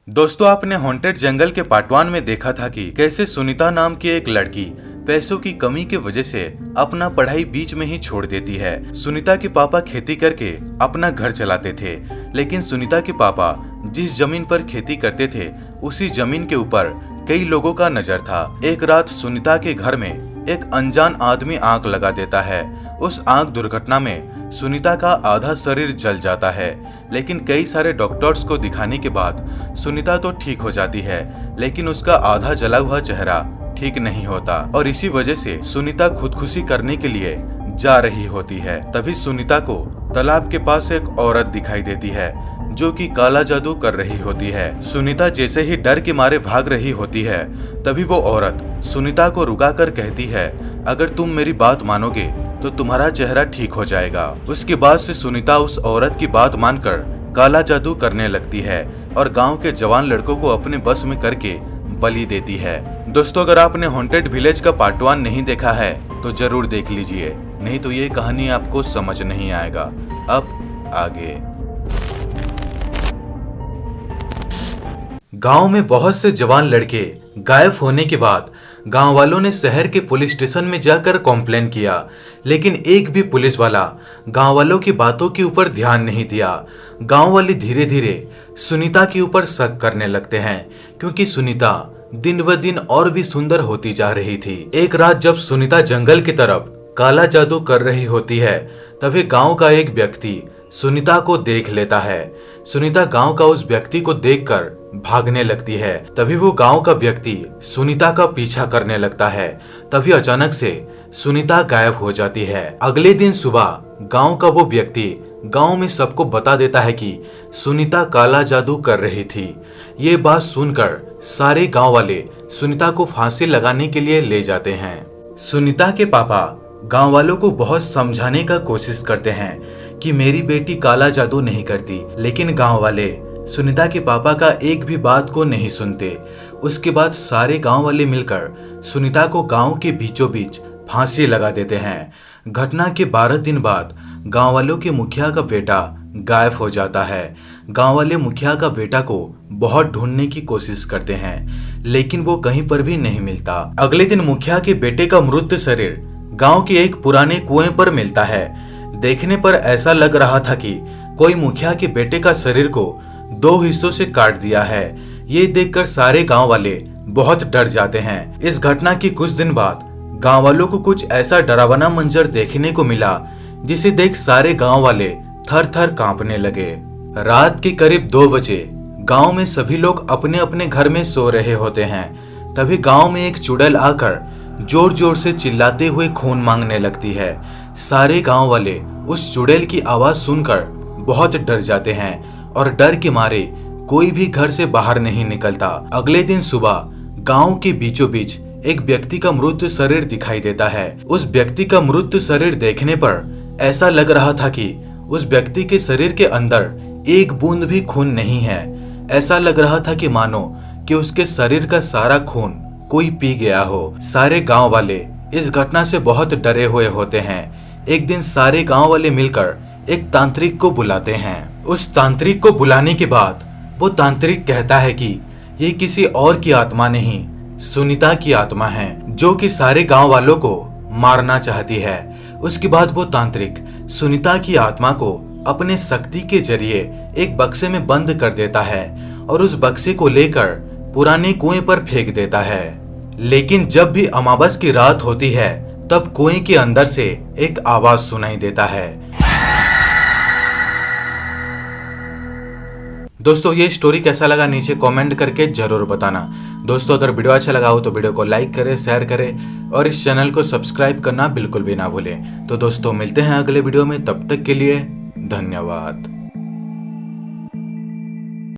दोस्तों, आपने हॉन्टेड जंगल के पार्ट 1 में देखा था कि कैसे सुनीता नाम की एक लड़की पैसों की कमी की वजह से अपना पढ़ाई बीच में ही छोड़ देती है। सुनीता के पापा खेती करके अपना घर चलाते थे, लेकिन सुनीता के पापा जिस जमीन पर खेती करते थे उसी जमीन के ऊपर कई लोगों का नजर था। एक रात सुनीता के घर में एक अनजान आदमी आग लगा देता है। उस आग दुर्घटना में सुनीता का आधा शरीर जल जाता है, लेकिन कई सारे डॉक्टर्स को दिखाने के बाद सुनीता तो ठीक हो जाती है, लेकिन उसका आधा जला हुआ चेहरा ठीक नहीं होता और इसी वजह से सुनीता खुदकुशी करने के लिए जा रही होती है। तभी सुनीता को तालाब के पास एक औरत दिखाई देती है जो कि काला जादू कर रही होती है। सुनीता जैसे ही डर के मारे भाग रही होती है, तभी वो औरत सुनीता को रुकाकर कहती है, अगर तुम मेरी बात मानोगे तो तुम्हारा चेहरा ठीक हो जाएगा। उसके बाद से सुनीता उस औरत की बात मानकर काला जादू करने लगती है और गांव के जवान लड़कों को अपने बस में करके बलि देती है। दोस्तों, अगर आपने हॉन्टेड विलेज का पार्ट 1 नहीं देखा है तो जरूर देख लीजिए, नहीं तो ये कहानी आपको समझ नहीं आएगा। अब आगे। गांव में बहुत से जवान लड़के गायब होने के बाद गांव वालों ने शहर के पुलिस स्टेशन में जाकर कॉम्प्लेन किया, लेकिन एक भी पुलिस वाला गांव वालों की बातों के ऊपर ध्यान नहीं दिया। गांव वाले धीरे धीरे सुनीता के ऊपर शक करने लगते हैं, क्योंकि सुनीता दिन ब दिन और भी सुंदर होती जा रही थी। एक रात जब सुनीता जंगल की तरफ काला जादू कर रही होती है, तभी गांव का एक व्यक्ति सुनीता को देख लेता है। सुनीता गांव का उस व्यक्ति को देखकर भागने लगती है। तभी वो गांव का व्यक्ति सुनीता का पीछा करने लगता है। तभी अचानक से सुनीता गायब हो जाती है। अगले दिन सुबह गांव का वो व्यक्ति गांव में सबको बता देता है कि सुनीता काला जादू कर रही थी। ये बात सुनकर सारे गांव वाले सुनीता को फांसी लगाने के लिए ले जाते हैं। सुनीता के पापा गांव वालों को बहुत समझाने का कोशिश करते हैं कि मेरी बेटी काला जादू नहीं करती, लेकिन गांव वाले सुनीता के पापा का एक भी बात को नहीं सुनते। उसके बाद सारे गांव वाले मिलकर सुनीता को गांव के बीचों बीच फांसी लगा देते हैं। घटना के 12 दिन बाद गांव वालों के मुखिया का बेटा गायब हो जाता है। गांव वाले मुखिया का बेटा को बहुत ढूंढने की कोशिश करते हैं, लेकिन वो कहीं पर भी नहीं मिलता। अगले दिन मुखिया के बेटे का मृत शरीर गांव के एक पुराने कुएं पर मिलता है। देखने पर ऐसा लग रहा था कि कोई मुखिया के बेटे का शरीर को 2 हिस्सों से काट दिया है। ये देखकर सारे गांव वाले बहुत डर जाते हैं। इस घटना के कुछ दिन बाद गांव वालों को कुछ ऐसा डरावना मंजर देखने को मिला, जिसे देख सारे गांव वाले थर थर कांपने लगे। रात के करीब 2 बजे गांव में सभी लोग अपने अपने घर में सो रहे होते हैं। तभी गांव में एक चुड़ैल आकर जोर जोर से चिल्लाते हुए खून मांगने लगती है। सारे गांव वाले उस चुड़ैल की आवाज सुनकर बहुत डर जाते हैं और डर के मारे कोई भी घर से बाहर नहीं निकलता। अगले दिन सुबह गांव के बीचों बीच एक व्यक्ति का मृत शरीर दिखाई देता है। उस व्यक्ति का मृत शरीर देखने पर ऐसा लग रहा था कि उस व्यक्ति के शरीर के अंदर एक बूंद भी खून नहीं है। ऐसा लग रहा था कि मानो कि उसके शरीर का सारा खून कोई पी गया हो। सारे गांव वाले इस घटना से बहुत डरे हुए होते हैं। एक दिन सारे गांव वाले मिलकर एक तांत्रिक को बुलाते हैं। उस तांत्रिक को बुलाने के बाद वो तांत्रिक कहता है कि ये किसी और की आत्मा नहीं, सुनीता की आत्मा है, जो कि सारे गांव वालों को मारना चाहती है। उसके बाद वो तांत्रिक सुनीता की आत्मा को अपने शक्ति के जरिए एक बक्से में बंद कर देता है और उस बक्से को लेकर पुराने कुएं पर फेंक देता है। लेकिन जब भी अमावस की रात होती है, तब कुएं के अंदर से एक आवाज सुनाई देता है। दोस्तों, ये स्टोरी कैसा लगा नीचे कमेंट करके जरूर बताना। दोस्तों, अगर वीडियो अच्छा लगा हो तो वीडियो को लाइक करें, शेयर करें और इस चैनल को सब्सक्राइब करना बिल्कुल भी ना भूलें। तो दोस्तों, मिलते हैं अगले वीडियो में, तब तक के लिए धन्यवाद।